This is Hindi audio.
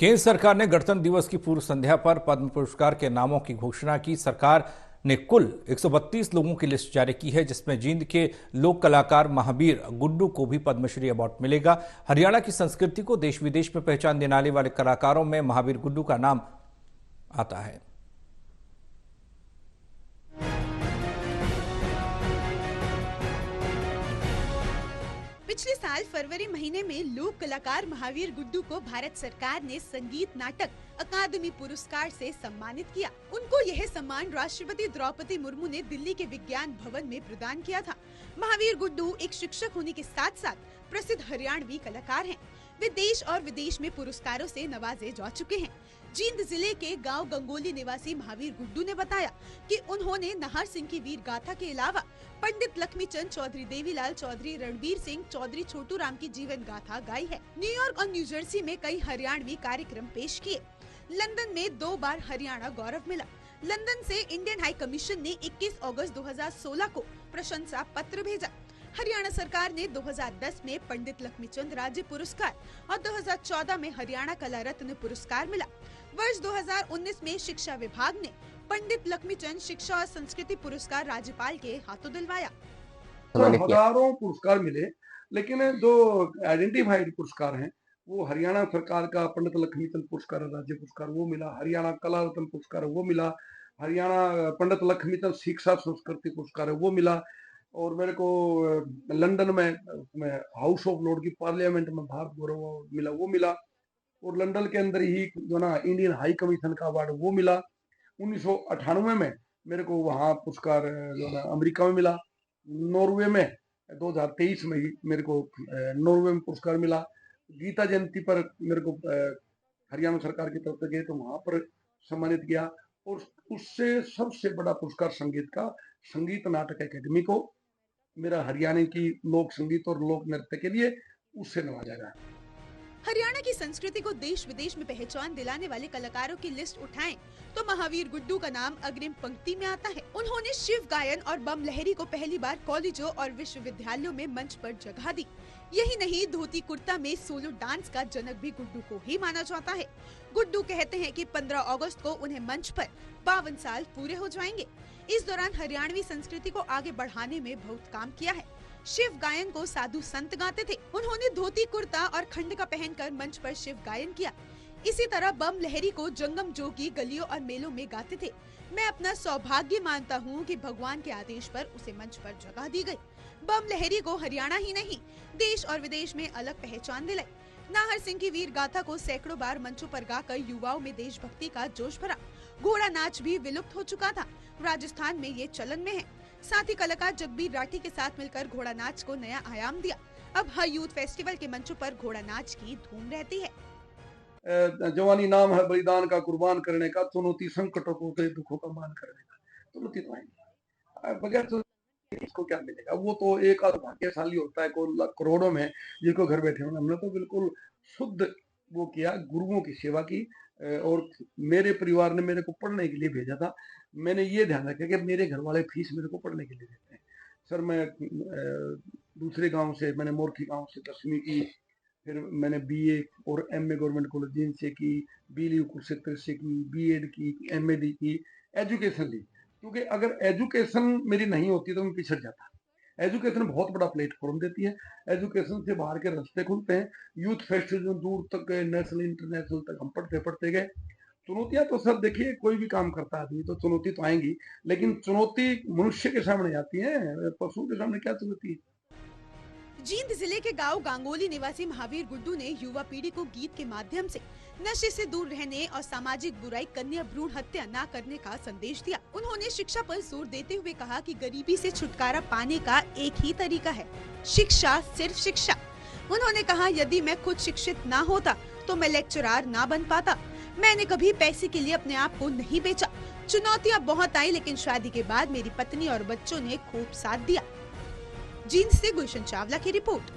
केंद्र सरकार ने गणतंत्र दिवस की पूर्व संध्या पर पद्म पुरस्कार के नामों की घोषणा की। सरकार ने कुल 132 लोगों की लिस्ट जारी की है, जिसमें जींद के लोक कलाकार महावीर गुड्डू को भी पद्मश्री अवार्ड मिलेगा। हरियाणा की संस्कृति को देश विदेश में पहचान दिलाने वाले कलाकारों में महावीर गुड्डू का नाम आता है। पिछले साल फरवरी महीने में लोक कलाकार महावीर गुड्डू को भारत सरकार ने संगीत नाटक अकादमी पुरस्कार से सम्मानित किया। उनको यह सम्मान राष्ट्रपति द्रौपदी मुर्मू ने दिल्ली के विज्ञान भवन में प्रदान किया था। महावीर गुड्डू एक शिक्षक होने के साथ साथ प्रसिद्ध हरियाणवी कलाकार हैं। वे देश और विदेश में पुरस्कारों से नवाजे जा चुके हैं। जींद जिले के गांव गंगोली निवासी महावीर गुड्डू ने बताया कि उन्होंने नाहर सिंह की वीर गाथा के अलावा पंडित लक्ष्मीचंद चौधरी, देवीलाल चौधरी, रणबीर सिंह चौधरी, छोटू राम की जीवन गाथा गाई है। न्यूयॉर्क और न्यूजर्सी में कई हरियाणवी कार्यक्रम पेश किए। लंदन में 2 बार हरियाणा गौरव मिला। लंदन से इंडियन हाई कमीशन ने 21 अगस्त 2016 को प्रशंसा पत्र भेजा। हरियाणा सरकार ने 2010 में पंडित लक्ष्मीचंद राज्य पुरस्कार और 2014 में हरियाणा कला रत्न पुरस्कार मिला। वर्ष 2019 में शिक्षा विभाग ने पंडित लक्ष्मीचंद शिक्षा और संस्कृति पुरस्कार राज्यपाल के हाथों दिलवाया। हजारों पुरस्कार मिले, लेकिन जो आइडेंटिफाइड पुरस्कार हैं वो हरियाणा सरकार का पंडित लक्ष्मीचंद पुरस्कार राज्य पुरस्कार वो मिला, हरियाणा कला रत्न पुरस्कार वो मिला, हरियाणा पंडित लक्ष्मीचंद शिक्षा संस्कृति पुरस्कार है वो मिला, और मेरे को लंदन में हाउस ऑफ लॉर्ड की पार्लियामेंट में भारत गौरव मिला वो मिला, और लंदन के अंदर ही जो ना इंडियन हाई कमीशन का अवार्ड वो मिला। 1998 में मेरे को वहाँ पुरस्कार जो ना अमेरिका में मिला। नॉर्वे में 2023 में ही मेरे को नॉर्वे में पुरस्कार मिला। गीता जयंती पर मेरे को हरियाणा सरकार की तरफ से गए तो वहां पर सम्मानित किया, और उससे सबसे बड़ा पुरस्कार संगीत का संगीत नाटक अकेडमी को मेरा हरियाणा की लोक संगीत और लोक नृत्य के लिए उससे नवाजा गया। हरियाणा की संस्कृति को देश विदेश में पहचान दिलाने वाले कलाकारों की लिस्ट उठाएं तो महावीर गुड्डू का नाम अग्रिम पंक्ति में आता है। उन्होंने शिव गायन और बम लहरी को पहली बार कॉलेजों और विश्वविद्यालयों में मंच पर जगह दी। यही नहीं, धोती कुर्ता में सोलो डांस का जनक भी गुड्डू को ही माना जाता है। गुड्डू कहते हैं कि 15 अगस्त को उन्हें मंच पर 52 साल पूरे हो जाएंगे। इस दौरान हरियाणवी संस्कृति को आगे बढ़ाने में बहुत काम किया है। शिव गायन को साधु संत गाते थे। उन्होंने धोती कुर्ता और खंड का पहनकर मंच पर शिव गायन किया। इसी तरह बम लहरी को जंगम जोगी गलियों और मेलों में गाते थे। मैं अपना सौभाग्य मानता हूँ कि भगवान के आदेश पर उसे मंच पर जगह दी गई। बम लहरी को हरियाणा ही नहीं, देश और विदेश में अलग पहचान दिलाई। नाहर सिंह की वीर गाथा को सैकड़ों बार मंचों पर गाकर युवाओं में देशभक्ति का जोश भरा। घोड़ा नाच भी विलुप्त हो चुका था, राजस्थान में ये चलन में है। साथ ही कलाकार जगबीर राठी के साथ मिलकर घोड़ा नाच को नया आयाम दिया। अब हर यूथ फेस्टिवल के मंचों पर घोड़ा नाच की धूम रहती है। जवानी नाम है बलिदान का, कुर्बान करने का, चुनौती संकटों को दुखों का मान करने का, चुनौती तो आएगी। बगैर तो इसको क्या मिलेगा? वो तो एक आध भाग्यशाली होता है करोड़ों में जिनको घर बैठे होना। हमने तो बिल्कुल शुद्ध वो किया, गुरुओं की सेवा की, और मेरे परिवार ने मेरे को पढ़ने के लिए भेजा था। मैंने ये ध्यान रखा कि मेरे घर वाले फीस मेरे को पढ़ने के लिए देते हैं। सर मैं दूसरे गांव से, मैंने मोरखी गांव से 10वीं की, फिर मैंने बीए और एमए गवर्नमेंट कॉलेज जींद से की, बीलीयू कुरुक्षेत्र से की, बीएड की, एमएडी की, एजुकेशन ली। क्योंकि अगर एजुकेशन मेरी नहीं होती तो मैं पिछड़ जाता। एजुकेशन बहुत बड़ा प्लेटफॉर्म देती है। एजुकेशन से बाहर के रास्ते खुलते हैं। यूथ फेस्टिवल दूर तक गए, नेशनल इंटरनेशनल तक हम पढ़ते गए। चुनौतियां तो सर देखिए, कोई भी काम करता आदमी तो चुनौती तो आएंगी, लेकिन चुनौती मनुष्य के सामने आती है, पशु के सामने क्या चुनौती है? जींद जिले के गांव गांगोली निवासी महावीर गुड्डू ने युवा पीढ़ी को गीत के माध्यम से नशे से दूर रहने और सामाजिक बुराई, कन्या भ्रूण हत्या न करने का संदेश दिया। उन्होंने शिक्षा पर जोर देते हुए कहा कि गरीबी से छुटकारा पाने का एक ही तरीका है, शिक्षा, सिर्फ शिक्षा। उन्होंने कहा, यदि मैं खुद शिक्षित ना होता तो मैं लेक्चरार ना बन पाता। मैंने कभी पैसे के लिए अपने आप को नहीं बेचा। चुनौतियाँ बहुत आई, लेकिन शादी के बाद मेरी पत्नी और बच्चों ने खूब साथ दिया। जींद से गुलशन चावला की रिपोर्ट।